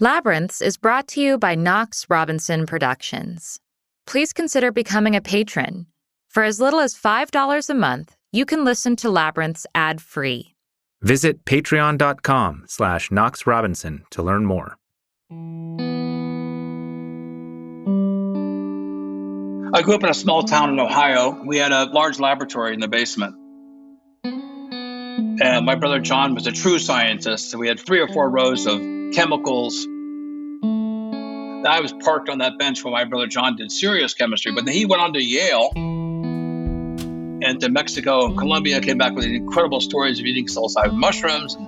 Labyrinths is brought to you by Knox Robinson Productions. Please consider becoming a patron. For as little as $5 a month, you can listen to Labyrinths ad-free. Visit patreon.com/Knox Robinson to learn more. I grew up in a small town in Ohio. We had a large laboratory in the basement. And my brother John was a true scientist. So we had 3 or 4 rows of chemicals. I was parked on that bench while my brother John did serious chemistry. But then he went on to Yale and to Mexico and Colombia, came back with incredible stories of eating psilocybin mushrooms. And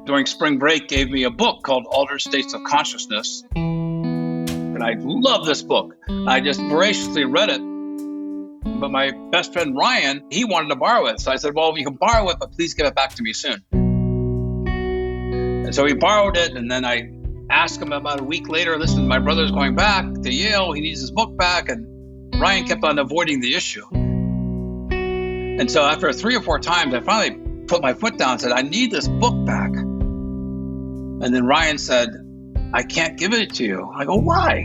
during spring break, gave me a book called Altered States of Consciousness. And I love this book. I just voraciously read it. But my best friend Ryan, he wanted to borrow it. So I said, well, you can borrow it, but please give it back to me soon. And so he borrowed it. And then I asked him about a week later, listen, my brother's going back to Yale. He needs his book back. And Ryan kept on avoiding the issue. And so after 3 or 4 times, I finally put my foot down and said, I need this book back. And then Ryan said, I can't give it to you. I go, why?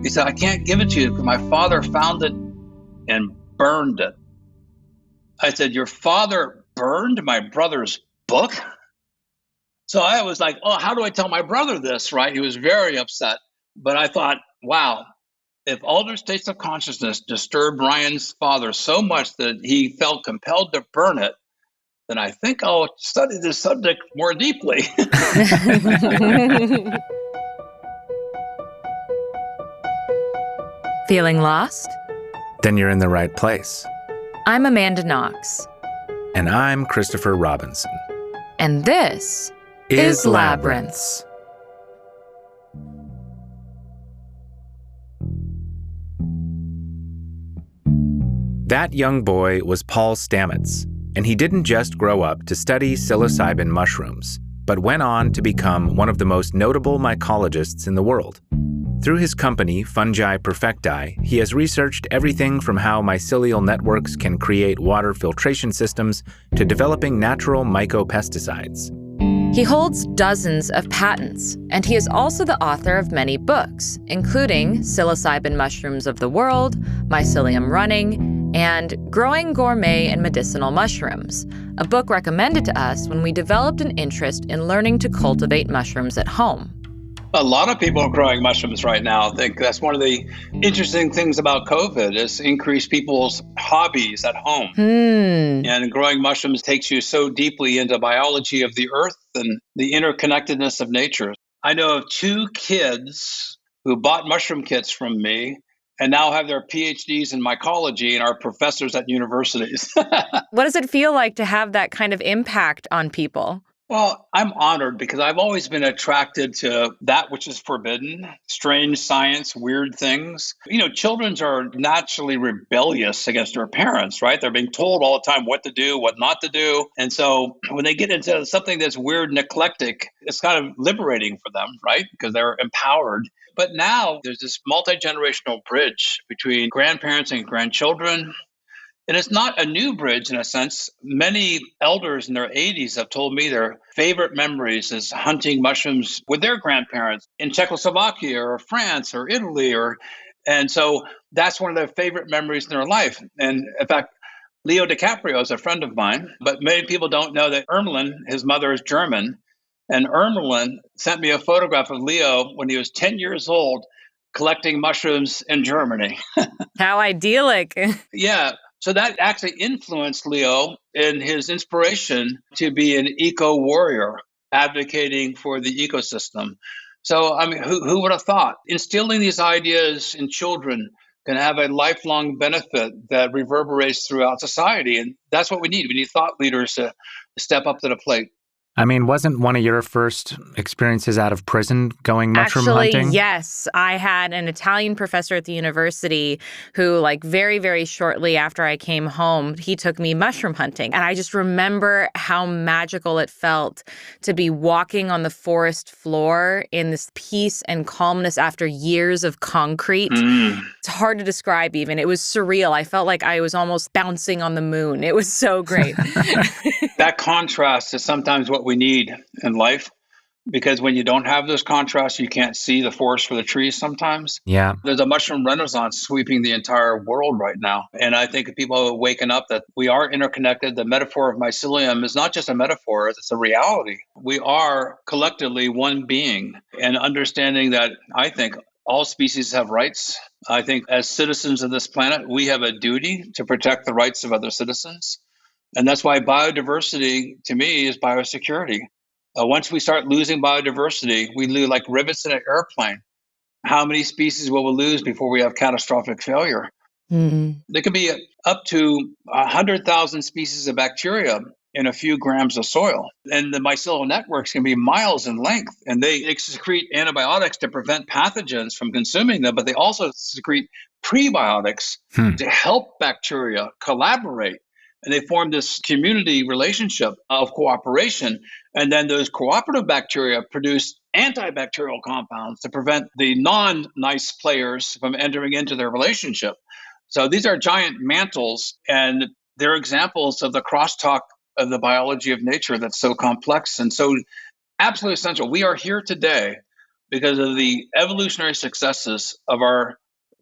He said, I can't give it to you because my father found it and burned it. I said, your father burned my brother's book? So I was like, oh, how do I tell my brother this, right? He was very upset. But I thought, wow, if altered states of consciousness disturbed Ryan's father so much that he felt compelled to burn it, then I think I'll study this subject more deeply. Feeling lost? Then you're in the right place. I'm Amanda Knox. And I'm Christopher Robinson. And this is Labyrinths. That young boy was Paul Stamets, and he didn't just grow up to study psilocybin mushrooms, but went on to become one of the most notable mycologists in the world. Through his company, Fungi Perfecti, he has researched everything from how mycelial networks can create water filtration systems to developing natural mycopesticides. He holds dozens of patents, and he is also the author of many books, including Psilocybin Mushrooms of the World, Mycelium Running, and Growing Gourmet and Medicinal Mushrooms, a book recommended to us when we developed an interest in learning to cultivate mushrooms at home. A lot of people are growing mushrooms right now. I think that's one of the interesting things about COVID is increase people's hobbies at home. And growing mushrooms takes you so deeply into biology of the earth and the interconnectedness of nature. I know of 2 kids who bought mushroom kits from me and now have their PhDs in mycology and are professors at universities. What does it feel like to have that kind of impact on people? Well, I'm honored because I've always been attracted to that which is forbidden, strange science, weird things. You know, children are naturally rebellious against their parents, right? They're being told all the time what to do, what not to do. And so when they get into something that's weird and eclectic, it's kind of liberating for them, right? Because they're empowered. But now there's this multi-generational bridge between grandparents and grandchildren. And it's not a new bridge in a sense. Many elders in their 80s have told me their favorite memories is hunting mushrooms with their grandparents in Czechoslovakia or France or Italy. And so that's one of their favorite memories in their life. And in fact, Leo DiCaprio is a friend of mine, but many people don't know that Ermelin, his mother is German. And Ermelin sent me a photograph of Leo when he was 10 years old collecting mushrooms in Germany. How idyllic. Yeah. So that actually influenced Leo in his inspiration to be an eco-warrior, advocating for the ecosystem. So, I mean, who would have thought? Instilling these ideas in children can have a lifelong benefit that reverberates throughout society. And that's what we need. We need thought leaders to step up to the plate. I mean, wasn't one of your first experiences out of prison going mushroom hunting? Actually, yes. I had an Italian professor at the university who, like, very, very shortly after I came home, he took me mushroom hunting. And I just remember how magical it felt to be walking on the forest floor in this peace and calmness after years of concrete. It's hard to describe even. It was surreal. I felt like I was almost bouncing on the moon. It was so great. That contrast is sometimes what we need in life. because when you don't have those contrasts, you can't see the forest for the trees sometimes. Yeah. There's a mushroom renaissance sweeping the entire world right now. And I think people are waking up that we are interconnected. The metaphor of mycelium is not just a metaphor, it's a reality. We are collectively one being, and understanding that I think all species have rights. I think as citizens of this planet, we have a duty to protect the rights of other citizens. And that's why biodiversity, to me, is biosecurity. Once we start losing biodiversity, we lose like rivets in an airplane. How many species will we lose before we have catastrophic failure? Mm. There could be up to 100,000 species of bacteria in a few grams of soil. And the mycelial networks can be miles in length. And they secrete antibiotics to prevent pathogens from consuming them, but they also secrete prebiotics to help bacteria collaborate. And they form this community relationship of cooperation. And then those cooperative bacteria produce antibacterial compounds to prevent the non-nice players from entering into their relationship. So these are giant mantles, and they're examples of the crosstalk of the biology of nature that's so complex and so absolutely essential. We are here today because of the evolutionary successes of our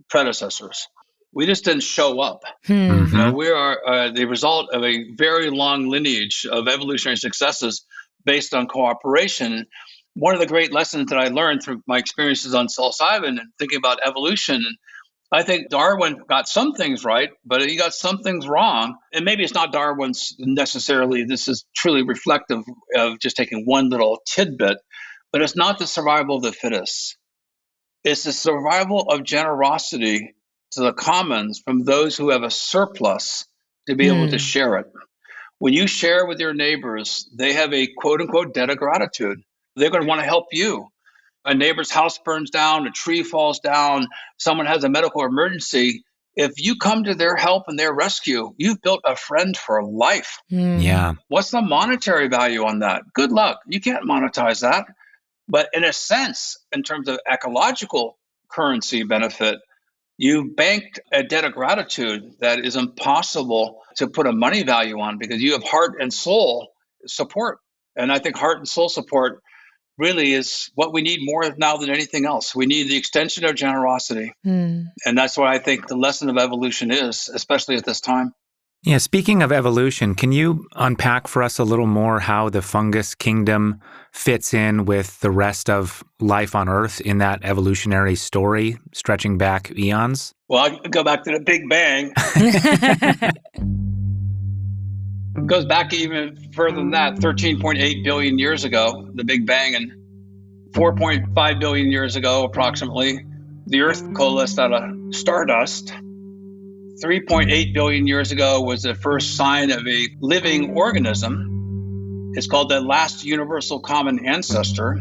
predecessors. We just didn't show up. Hmm. We are the result of a very long lineage of evolutionary successes based on cooperation. One of the great lessons that I learned through my experiences on psilocybin and thinking about evolution, I think Darwin got some things right, but he got some things wrong. And maybe it's not Darwin's necessarily, this is truly reflective of just taking one little tidbit, but it's not the survival of the fittest. It's the survival of generosity to the commons from those who have a surplus to be able to Hmm. share it. When you share with your neighbors, they have a quote unquote debt of gratitude. They're going to want to help you. A neighbor's house burns down, a tree falls down, someone has a medical emergency. If you come to their help and their rescue, you've built a friend for life. Hmm. Yeah. What's the monetary value on that? Good luck. You can't monetize that. But in a sense, in terms of ecological currency benefit, you banked a debt of gratitude that is impossible to put a money value on because you have heart and soul support. And I think heart and soul support really is what we need more of now than anything else. We need the extension of generosity. Hmm. And that's what I think the lesson of evolution is, especially at this time. Yeah, speaking of evolution, can you unpack for us a little more how the fungus kingdom fits in with the rest of life on Earth in that evolutionary story stretching back eons? Well, I go back to the Big Bang. It goes back even further than that, 13.8 billion years ago, the Big Bang, and 4.5 billion years ago, approximately, the Earth coalesced out of stardust. 3.8 billion years ago was the first sign of a living organism. It's called the last universal common ancestor.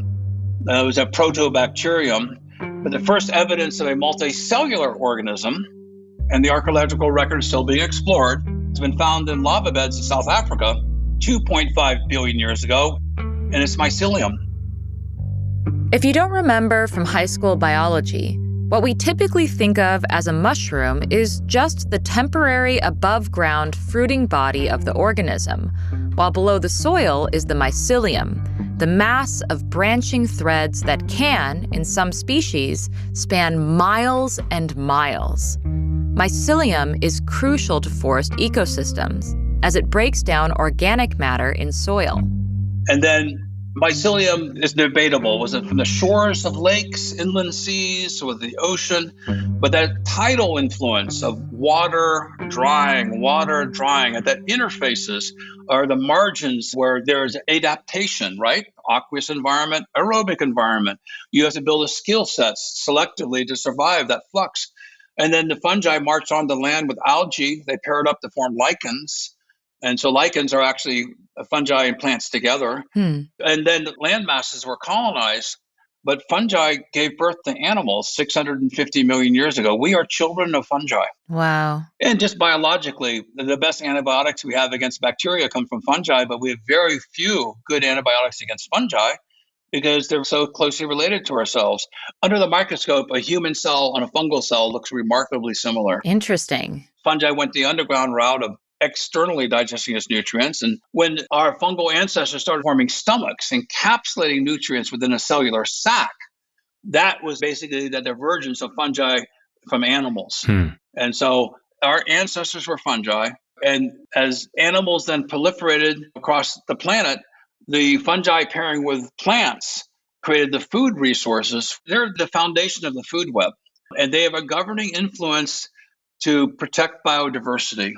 It was a protobacterium, but the first evidence of a multicellular organism, and the archaeological record is still being explored, has been found in lava beds in South Africa 2.5 billion years ago, and it's mycelium. If you don't remember from high school biology, what we typically think of as a mushroom is just the temporary above-ground fruiting body of the organism, while below the soil is the mycelium, the mass of branching threads that can, in some species, span miles and miles. Mycelium is crucial to forest ecosystems as it breaks down organic matter in soil. And then mycelium is debatable. Was it from the shores of lakes, inland seas, or the ocean? But that tidal influence of water drying, at that interfaces are the margins where there's adaptation, right? Aqueous environment, aerobic environment. You have to build a skill set selectively to survive that flux. And then the fungi march on the land with algae. They pair it up to form lichens. And so lichens are actually fungi and plants together. And then land masses were colonized, but fungi gave birth to animals 650 million years ago. We are children of fungi. Wow. And just biologically, the best antibiotics we have against bacteria come from fungi, but we have very few good antibiotics against fungi because they're so closely related to ourselves. Under the microscope, a human cell and a fungal cell looks remarkably similar. Interesting. Fungi went the underground route of externally digesting its nutrients. And when our fungal ancestors started forming stomachs, encapsulating nutrients within a cellular sac, that was basically the divergence of fungi from animals. And so our ancestors were fungi. And as animals then proliferated across the planet, the fungi pairing with plants created the food resources. They're the foundation of the food web. And they have a governing influence to protect biodiversity,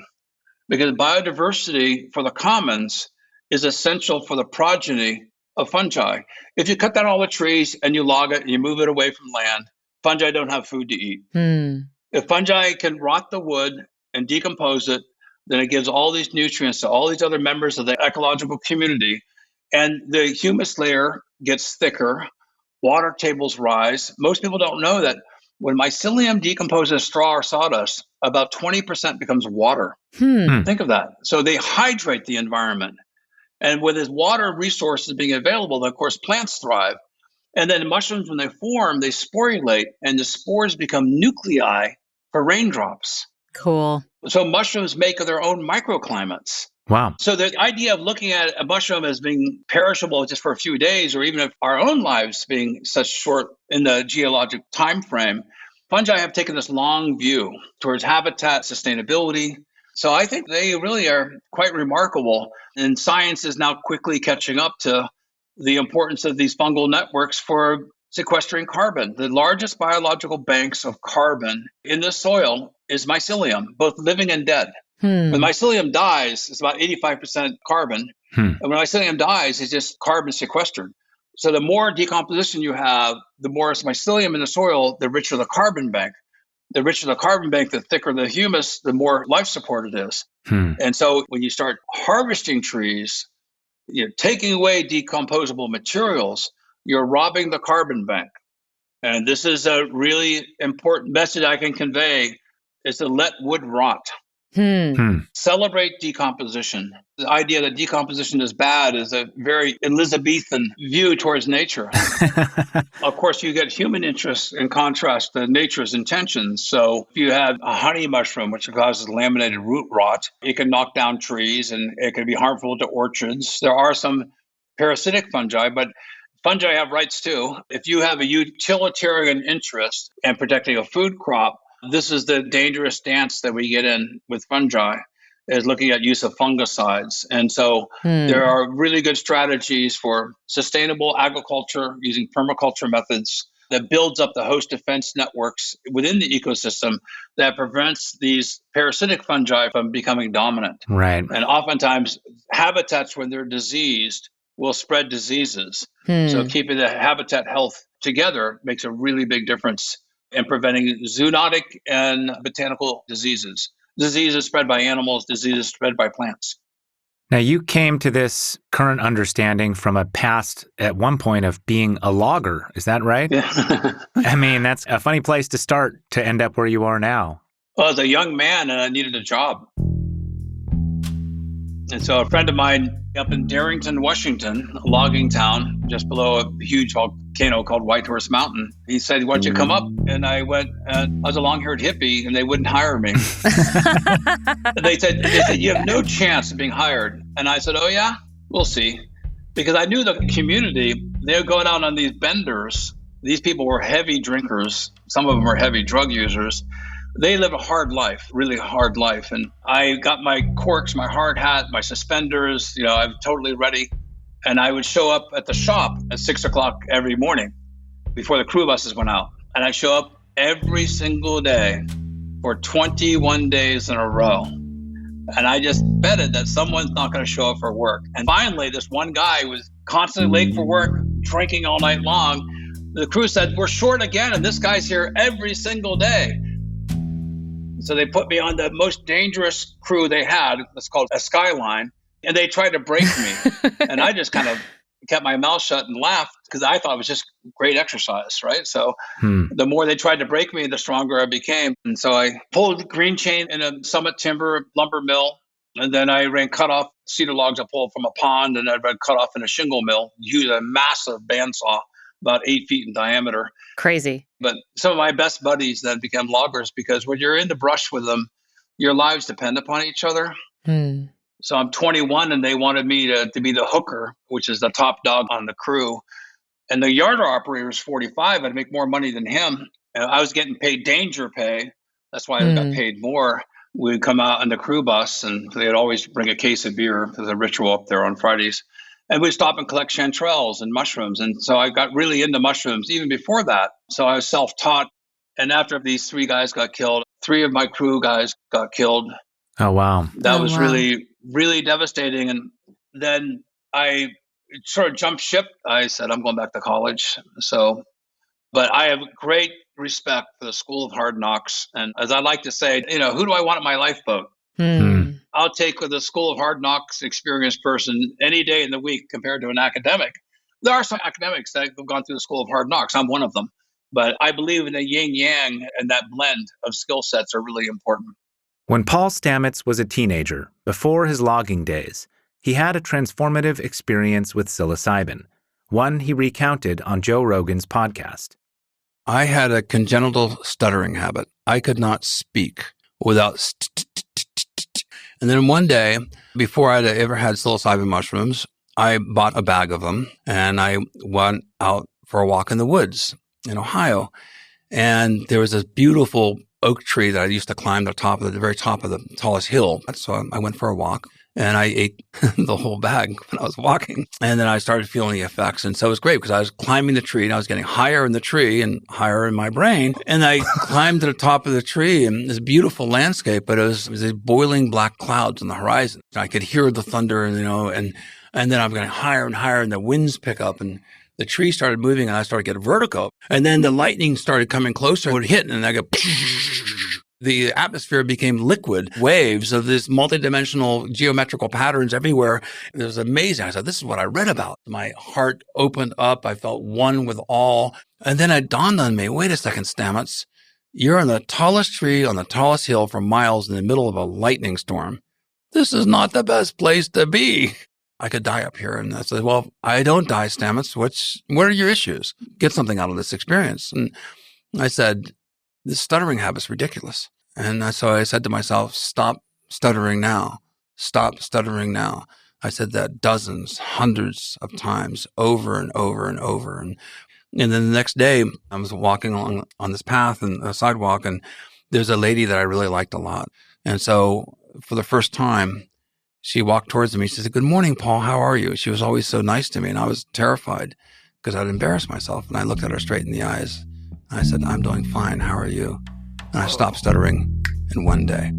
because biodiversity for the commons is essential for the progeny of fungi. If you cut down all the trees and you log it and you move it away from land, fungi don't have food to eat. If fungi can rot the wood and decompose it, then it gives all these nutrients to all these other members of the ecological community. And the humus layer gets thicker, water tables rise. Most people don't know that when mycelium decomposes straw or sawdust, about 20% becomes water. Think of that. So they hydrate the environment. And with this water resources being available, of course, plants thrive. And then mushrooms, when they form, they sporulate, and the spores become nuclei for raindrops. Cool. So mushrooms make their own microclimates. Wow. So the idea of looking at a mushroom as being perishable just for a few days, or even if our own lives being such short in the geologic time frame, fungi have taken this long view towards habitat sustainability. So I think they really are quite remarkable. And science is now quickly catching up to the importance of these fungal networks for sequestering carbon. The largest biological banks of carbon in the soil is mycelium, both living and dead. When mycelium dies, it's about 85% carbon. And when mycelium dies, it's just carbon sequestered. So the more decomposition you have, the more mycelium in the soil, the richer the carbon bank. The richer the carbon bank, the thicker the humus, the more life support it is. And so when you start harvesting trees, you're taking away decomposable materials, you're robbing the carbon bank. And this is a really important message I can convey, is to let wood rot. Celebrate decomposition. The idea that decomposition is bad is a very Elizabethan view towards nature. Of course, you get human interest in contrast to nature's intentions. So if you have a honey mushroom, which causes laminated root rot, it can knock down trees and it can be harmful to orchards. There are some parasitic fungi, but fungi have rights too. If you have a utilitarian interest in protecting a food crop, this is the dangerous dance that we get in with fungi, is looking at use of fungicides. And so there are really good strategies for sustainable agriculture using permaculture methods that builds up the host defense networks within the ecosystem that prevents these parasitic fungi from becoming dominant. Right. And oftentimes habitats, when they're diseased, will spread diseases. So keeping the habitat health together makes a really big difference in preventing zoonotic and botanical diseases. Diseases spread by animals, diseases spread by plants. Now, you came to this current understanding from a past, at one point, of being a logger. Is that right? I mean, that's a funny place to start to end up where you are now. Well, as a young man, I needed a job. And so a friend of mine up in Darrington, Washington, a logging town just below a huge volcano called Whitehorse Mountain, he said, "Why don't you come up?" And I went, and I was a long-haired hippie, and they wouldn't hire me. They said, "You have no chance of being hired." And I said, "Oh, yeah? We'll see." Because I knew the community, they were going out on these benders. These people were heavy drinkers. Some of them were heavy drug users. They live a hard life, really hard life. And I got my corks, my hard hat, my suspenders, I'm totally ready. And I would show up at the shop at 6:00 every morning before the crew buses went out. And I show up every single day for 21 days in a row. And I just betted that someone's not going to show up for work. And finally, this one guy was constantly late for work, drinking all night long. The crew said, "We're short again, and this guy's here every single day." So they put me on the most dangerous crew they had. It's called a Skyline. And they tried to break me. And I just kind of kept my mouth shut and laughed because I thought it was just great exercise, right? So the more they tried to break me, the stronger I became. And so I pulled green chain in a Summit Timber lumber mill. And then I ran cut off cedar logs I pulled from a pond, and I ran cut off in a shingle mill, used a massive bandsaw, about 8 feet in diameter. Crazy. But some of my best buddies then became loggers, because when you're in the brush with them, your lives depend upon each other. Hmm. So I'm 21 and they wanted me to be the hooker, which is the top dog on the crew. And the yarder operator was 45. I'd make more money than him. And I was getting paid danger pay. That's why I got Hmm. paid more. We'd come out on the crew bus and they'd always bring a case of beer for the ritual up there on Fridays. And we'd stop and collect chanterelles and mushrooms. And so I got really into mushrooms even before that. So I was self-taught. And after these 3 guys got killed, 3 of my crew guys got killed. Oh, wow. That Oh, was wow. really, really devastating. And then I sort of jumped ship. I said, I'm going back to college. So, but I have great respect for the School of Hard Knocks. And as I like to say, who do I want in my lifeboat? Hmm. Hmm. I'll take the School of Hard Knocks experienced person any day in the week compared to an academic. There are some academics that have gone through the School of Hard Knocks. I'm one of them. But I believe in the yin yang, and that blend of skill sets are really important. When Paul Stamets was a teenager, before his logging days, he had a transformative experience with psilocybin, one he recounted on Joe Rogan's podcast. I had a congenital stuttering habit. I could not speak without and then one day, before I'd ever had psilocybin mushrooms, I bought a bag of them and I went out for a walk in the woods in Ohio. And there was this beautiful oak tree that I used to climb the very top of the tallest hill. So I went for a walk and I ate the whole bag when I was walking. And then I started feeling the effects. And so it was great because I was climbing the tree and I was getting higher in the tree and higher in my brain. And I climbed to the top of the tree and this beautiful landscape, but it was these boiling black clouds on the horizon. I could hear the thunder and then I'm getting higher and higher and the winds pick up and the tree started moving and I started getting vertigo. And then the lightning started coming closer. It would hit and I go, the atmosphere became liquid waves of this multidimensional geometrical patterns everywhere. It was amazing. I said, this is what I read about. My heart opened up. I felt one with all. And then it dawned on me, wait a second, Stamets, you're on the tallest tree on the tallest hill for miles in the middle of a lightning storm. This is not the best place to be. I could die up here. And I said, well, I don't die, Stamets. What are your issues? Get something out of this experience. And I said, this stuttering habit's ridiculous. And so I said to myself, stop stuttering now. Stop stuttering now. I said that dozens, hundreds of times over and over and over. And then the next day I was walking along on this path and a sidewalk and there's a lady that I really liked a lot. And so for the first time, she walked towards me. She said, good morning, Paul. How are you? She was always so nice to me. And I was terrified because I'd embarrassed myself. And I looked at her straight in the eyes. And I said, I'm doing fine. How are you? And I stopped stuttering in one day.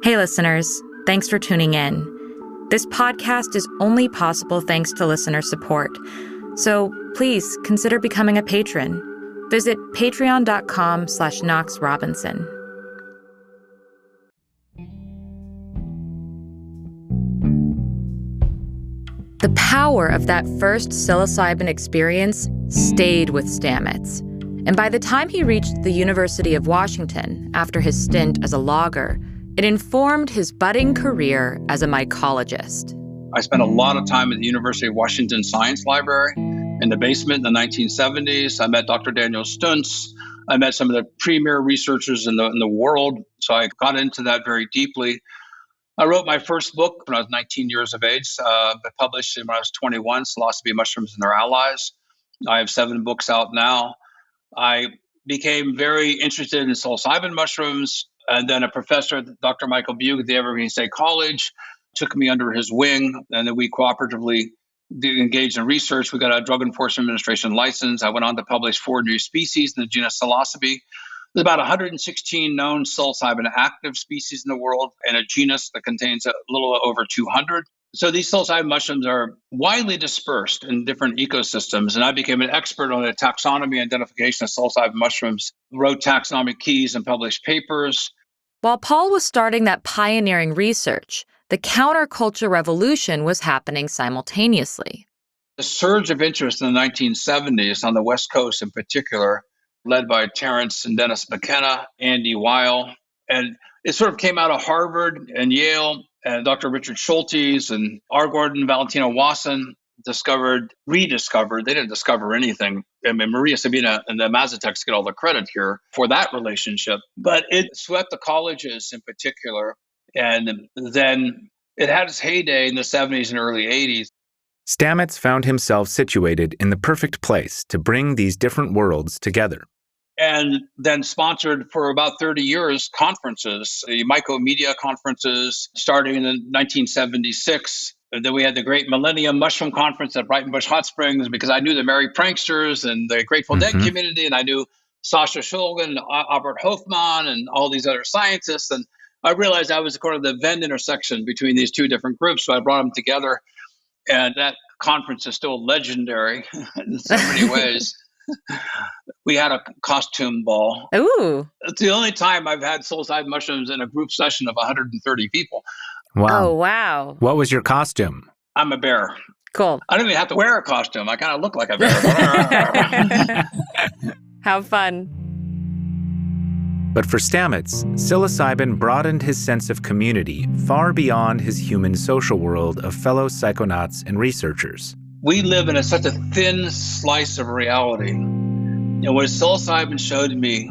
Hey, listeners. Thanks for tuning in. This podcast is only possible thanks to listener support. So please consider becoming a patron. Visit patreon.com/KnoxRobinson. The power of that first psilocybin experience stayed with Stamets. And by the time he reached the University of Washington after his stint as a logger, it informed his budding career as a mycologist. I spent a lot of time at the University of Washington Science Library in the basement in the 1970s. I met Dr. Daniel Stuntz. I met some of the premier researchers in the world. So I got into that very deeply. I wrote my first book when I was 19 years of age, published when I was 21, Psilocybin Mushrooms and Their Allies. I have 7 books out now. I became very interested in psilocybin mushrooms. And then a professor, Dr. Michael Bugh at the Evergreen State College, took me under his wing. And then we cooperatively engaged in research. We got a Drug Enforcement Administration license. I went on to publish 4 new species in the genus Psilocybe. There's about 116 known psilocybin active species in the world and a genus that contains a little over 200. So these psilocybin mushrooms are widely dispersed in different ecosystems. And I became an expert on the taxonomy and identification of psilocybin mushrooms, wrote taxonomic keys and published papers. While Paul was starting that pioneering research, the counterculture revolution was happening simultaneously. The surge of interest in the 1970s on the West Coast in particular, led by Terence and Dennis McKenna, Andy Weil, and it sort of came out of Harvard and Yale And Dr. Richard Schultes and R. Gordon Valentino Wasson rediscovered, they didn't discover anything. I mean, Maria Sabina and the Mazateks get all the credit here for that relationship. But it swept the colleges in particular. And then it had its heyday in the 70s and early 80s. Stamets found himself situated in the perfect place to bring these different worlds together. And then sponsored for about 30 years conferences, the Mycomedia conferences, starting in 1976. And then we had the Great Millennium Mushroom Conference at Brighton Bush Hot Springs, because I knew the Merry Pranksters and the Grateful Dead community, and I knew Sasha Shulgin, Albert Hofmann, and all these other scientists. And I realized I was kind of the Venn intersection between these two different groups, so I brought them together. And that conference is still legendary in so many ways. We had a costume ball. Ooh. It's the only time I've had psilocybin mushrooms in a group session of 130 people. Wow. Oh, wow. What was your costume? I'm a bear. Cool. I don't even have to wear a costume. I kind of look like a bear. How fun. But for Stamets, psilocybin broadened his sense of community far beyond his human social world of fellow psychonauts and researchers. We live in such a thin slice of reality. And what psilocybin showed me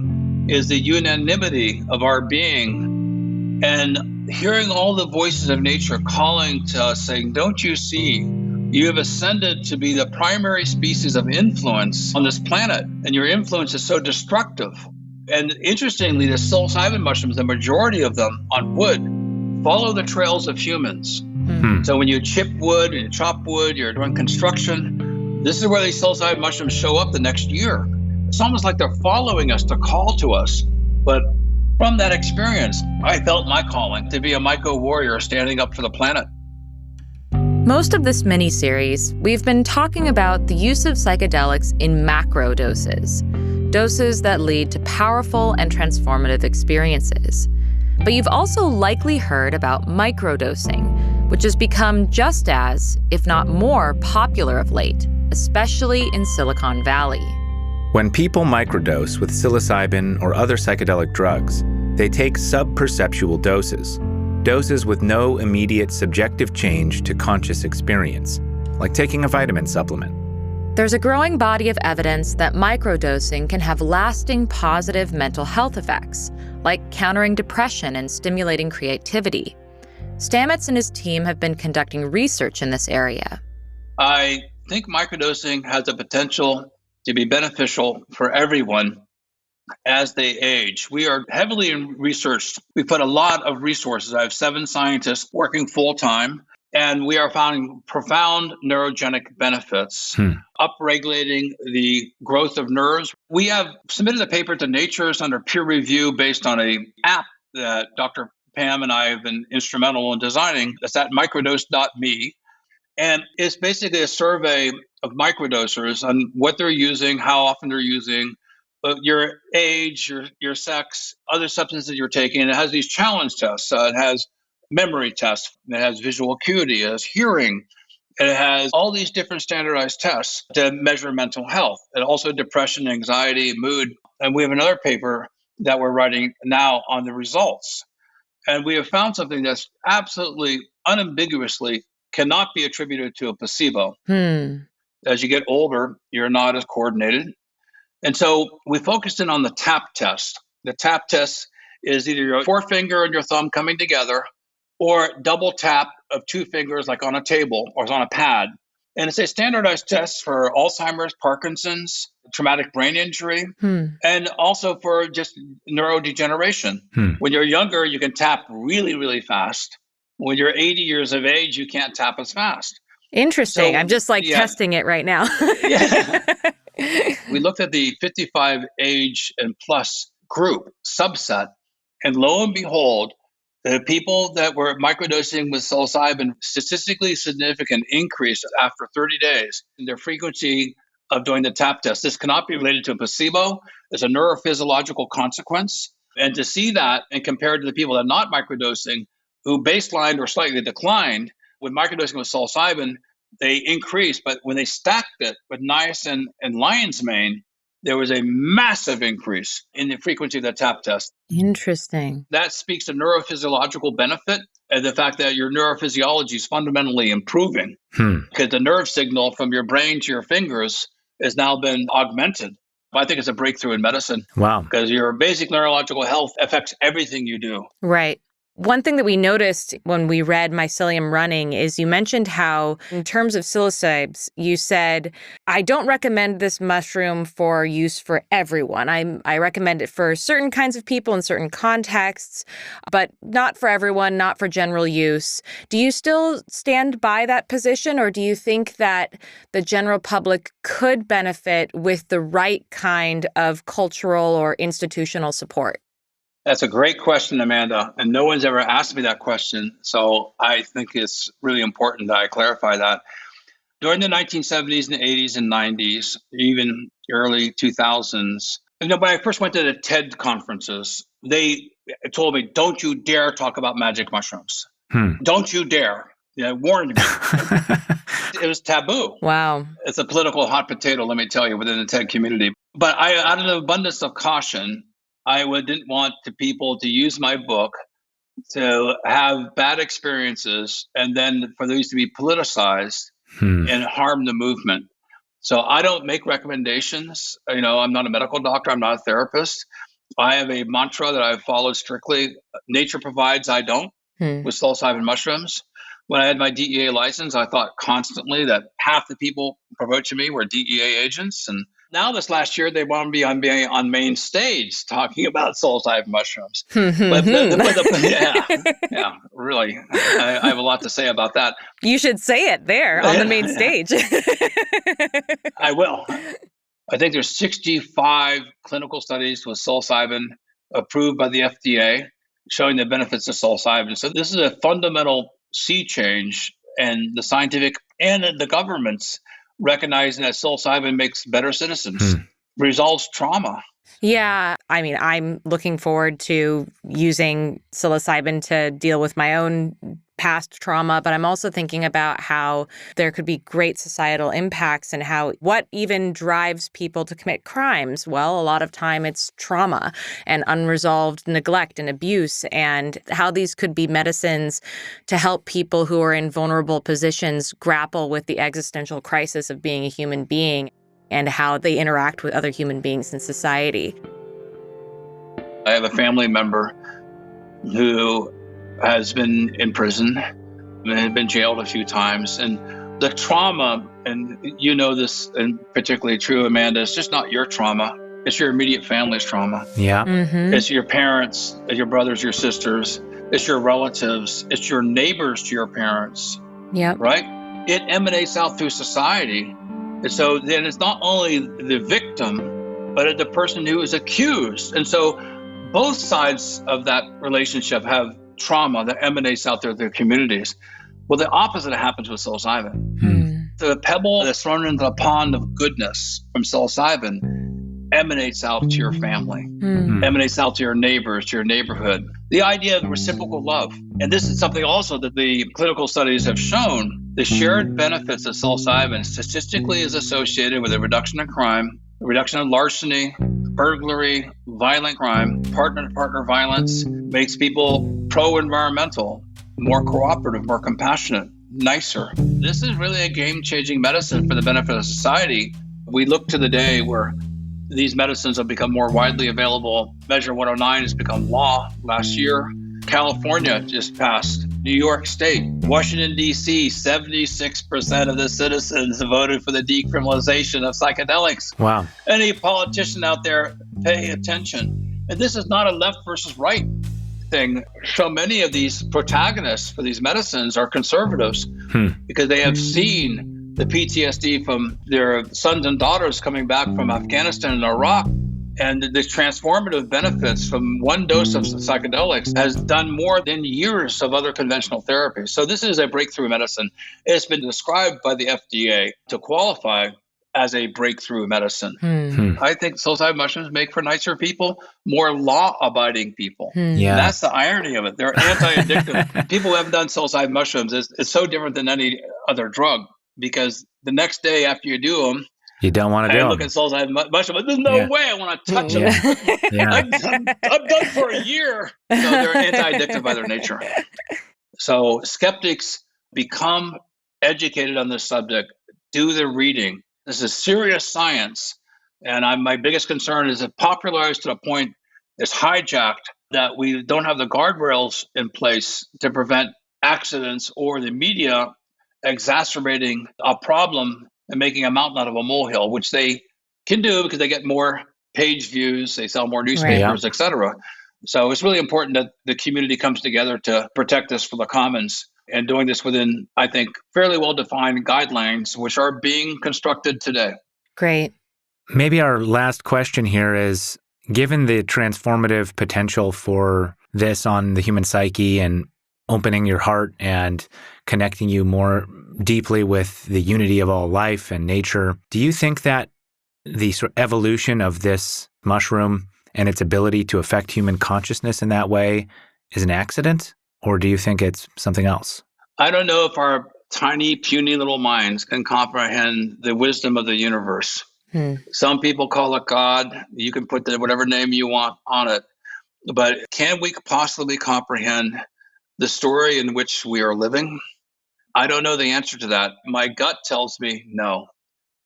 is the unanimity of our being, and hearing all the voices of nature calling to us, saying, don't you see, you have ascended to be the primary species of influence on this planet, and your influence is so destructive. And interestingly, the psilocybin mushrooms, the majority of them on wood, follow the trails of humans. So when you chip wood and you chop wood, you're doing construction, this is where these psilocybin mushrooms show up the next year. It's almost like they're following us to call to us. But from that experience, I felt my calling to be a myco warrior standing up for the planet. Most of this mini-series, we've been talking about the use of psychedelics in macro doses that lead to powerful and transformative experiences. But you've also likely heard about microdosing, which has become just as, if not more, popular of late, especially in Silicon Valley. When people microdose with psilocybin or other psychedelic drugs, they take subperceptual doses with no immediate subjective change to conscious experience, like taking a vitamin supplement. There's a growing body of evidence that microdosing can have lasting positive mental health effects, like countering depression and stimulating creativity. Stamets and his team have been conducting research in this area. I think microdosing has the potential to be beneficial for everyone as they age. We are heavily researched. We put a lot of resources. I have 7 scientists working full-time, and we are finding profound neurogenic benefits, upregulating the growth of nerves. We have submitted a paper to Nature under peer review based on an app that Dr. Pam and I have been instrumental in designing. That's at microdose.me. And it's basically a survey of microdosers on what they're using, how often they're using, your age, your sex, other substances you're taking. And it has these challenge tests. It has memory tests. It has visual acuity. It has hearing. It has all these different standardized tests to measure mental health, and also depression, anxiety, mood. And we have another paper that we're writing now on the results. And we have found something that's absolutely unambiguously cannot be attributed to a placebo. As you get older, you're not as coordinated. And so we focused in on the tap test. The tap test is either your forefinger and your thumb coming together, or double tap of 2 fingers like on a table or on a pad. And it's a standardized test for Alzheimer's, Parkinson's, traumatic brain injury, and also for just neurodegeneration. When you're younger, you can tap really, really fast. When you're 80 years of age, you can't tap as fast. Interesting. So, I'm just testing it right now. We looked at the 55 age and plus group subset, and lo and behold, the people that were microdosing with psilocybin, statistically significant increase after 30 days in their frequency of doing the tap test. This cannot be related to a placebo. It's a neurophysiological consequence. And to see that and compared to the people that are not microdosing, who baselined or slightly declined, with microdosing with psilocybin, they increased. But when they stacked it with niacin and lion's mane, there was a massive increase in the frequency of the tap test. Interesting. That speaks to neurophysiological benefit and the fact that your neurophysiology is fundamentally improving because the nerve signal from your brain to your fingers has now been augmented. I think it's a breakthrough in medicine. Wow. Because your basic neurological health affects everything you do. Right. One thing that we noticed when we read Mycelium Running is you mentioned how, in terms of psilocybes, you said, I don't recommend this mushroom for use for everyone. I recommend it for certain kinds of people in certain contexts, but not for everyone, not for general use. Do you still stand by that position, or do you think that the general public could benefit with the right kind of cultural or institutional support? That's a great question, Amanda. And no one's ever asked me that question. So I think it's really important that I clarify that. During the 1970s and 80s and 90s, even early 2000s, when I first went to the TED conferences, they told me, don't you dare talk about magic mushrooms. Don't you dare. They warned me. It was taboo. Wow. It's a political hot potato, let me tell you, within the TED community. But out of the abundance of caution, I didn't want people to use my book to have bad experiences and then for these to be politicized and harm the movement. So I don't make recommendations. I'm not a medical doctor. I'm not a therapist. I have a mantra that I've followed strictly. Nature provides, I don't, with psilocybin mushrooms. When I had my DEA license, I thought constantly that half the people approaching me were DEA agents. And now this last year, they want to be on main stage talking about psilocybin mushrooms. Yeah, really. I have a lot to say about that. You should say it there on the main stage. I will. I think there's 65 clinical studies with psilocybin approved by the FDA showing the benefits of psilocybin. So this is a fundamental sea change, and the scientific and the governments recognizing that psilocybin makes better citizens, resolves trauma. Yeah. I mean, I'm looking forward to using psilocybin to deal with my own past trauma, but I'm also thinking about how there could be great societal impacts and what even drives people to commit crimes. Well, a lot of time it's trauma and unresolved neglect and abuse, and how these could be medicines to help people who are in vulnerable positions grapple with the existential crisis of being a human being and how they interact with other human beings in society. I have a family member who has been in prison and been jailed a few times. And the trauma, and you know this, and particularly true, Amanda, it's just not your trauma. It's your immediate family's trauma. Yeah. It's your parents, your brothers, your sisters. It's your relatives. It's your neighbors to your parents. Yeah. Right? It emanates out through society. And so then it's not only the victim, but the person who is accused. And so both sides of that relationship have trauma that emanates out there in their communities. Well, the opposite happens with psilocybin. The pebble that's thrown into the pond of goodness from psilocybin emanates out to your family, emanates out to your neighbors, to your neighborhood. The idea of reciprocal love. And this is something also that the clinical studies have shown. The shared benefits of psilocybin statistically is associated with a reduction in crime, a reduction in larceny, burglary, violent crime, partner-to-partner violence, makes people pro-environmental, more cooperative, more compassionate, nicer. This is really a game-changing medicine for the benefit of society. We look to the day where these medicines have become more widely available. Measure 109 has become law last year. California just passed. New York State, Washington, D.C., 76% of the citizens voted for the decriminalization of psychedelics. Wow. Any politician out there, pay attention. And this is not a left versus right thing. So many of these protagonists for these medicines are conservatives because they have seen the PTSD from their sons and daughters coming back from Afghanistan and Iraq. And the transformative benefits from one dose of psychedelics has done more than years of other conventional therapies. So this is a breakthrough medicine. It's been described by the FDA to qualify as a breakthrough medicine. I think psilocybin mushrooms make for nicer people, more law-abiding people. Yeah. That's the irony of it. They're anti-addictive. People who haven't done psilocybin mushrooms, it's so different than any other drug because the next day after you do them, You don't want to do look them. at psilocybin mushroom. There's no way I want to touch them. I'm done for a year. So they're anti-addictive by their nature. So skeptics become educated on this subject, do their reading. This is serious science. And my biggest concern is it popularized to the point it's hijacked that we don't have the guardrails in place to prevent accidents or the media exacerbating a problem and making a mountain out of a molehill, which they can do because they get more page views, they sell more newspapers, et cetera. So it's really important that the community comes together to protect this for the commons, and doing this within, I think, fairly well-defined guidelines, which are being constructed today. Great. Maybe our last question here is, given the transformative potential for this on the human psyche and opening your heart and connecting you more deeply with the unity of all life and nature, do you think that the sort of evolution of this mushroom and its ability to affect human consciousness in that way is an accident? Or do you think it's something else? I don't know if our tiny, puny little minds can comprehend the wisdom of the universe. Some people call it God. You can put whatever name you want on it. But can we possibly comprehend the story in which we are living? I don't know the answer to that. My gut tells me no.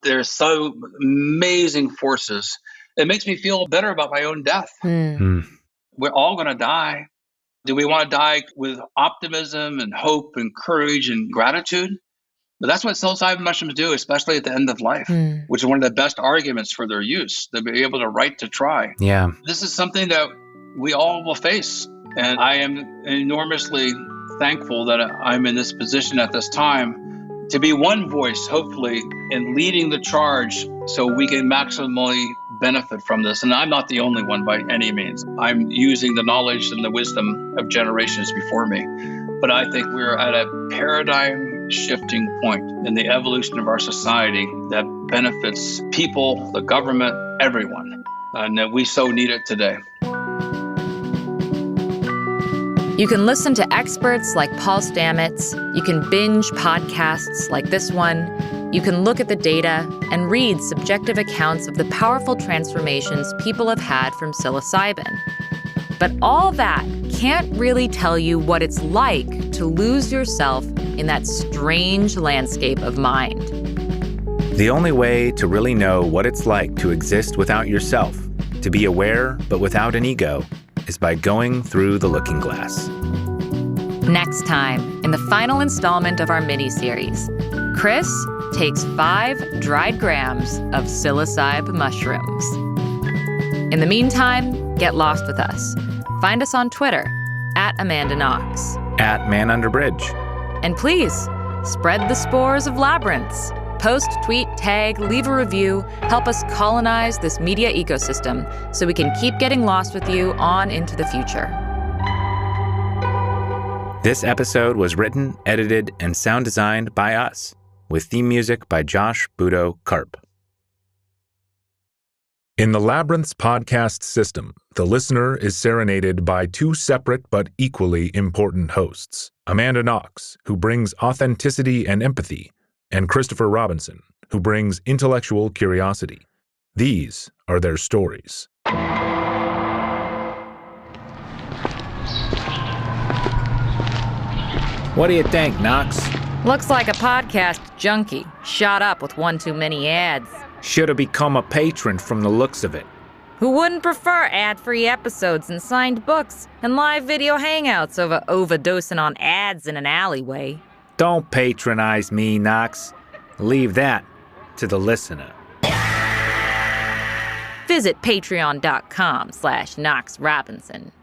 There's so amazing forces. It makes me feel better about my own death. We're all going to die. Do we want to die with optimism and hope and courage and gratitude? But that's what psilocybin mushrooms do, especially at the end of life, which is one of the best arguments for their use, to be able to right to try. Yeah. This is something that we all will face. And I am enormously thankful that I'm in this position at this time to be one voice, hopefully, in leading the charge so we can maximally benefit from this. And I'm not the only one by any means. I'm using the knowledge and the wisdom of generations before me. But I think we're at a paradigm shifting point in the evolution of our society that benefits people, the government, everyone. And that we so need it today. You can listen to experts like Paul Stamets. You can binge podcasts like this one. You can look at the data and read subjective accounts of the powerful transformations people have had from psilocybin. But all that can't really tell you what it's like to lose yourself in that strange landscape of mind. The only way to really know what it's like to exist without yourself, to be aware but without an ego, is by going through the looking glass. Next time, in the final installment of our miniseries, Chris takes 5 dried grams of psilocybin mushrooms. In the meantime, get lost with us. Find us on Twitter, @AmandaKnox. @ManUnderBridge. And please, spread the spores of labyrinths. Post, tweet, tag, leave a review, help us colonize this media ecosystem so we can keep getting lost with you on into the future. This episode was written, edited, and sound designed by us, with theme music by Josh Budo Karp. In the Labyrinths podcast system, the listener is serenaded by 2 separate but equally important hosts, Amanda Knox, who brings authenticity and empathy, and Christopher Robinson, who brings intellectual curiosity. These are their stories. What do you think, Knox? Looks like a podcast junkie, shot up with one too many ads. Should have become a patron from the looks of it. Who wouldn't prefer ad-free episodes and signed books and live video hangouts over overdosing on ads in an alleyway? Don't patronize me, Knox. Leave that to the listener. Visit patreon.com/Knox Robinson.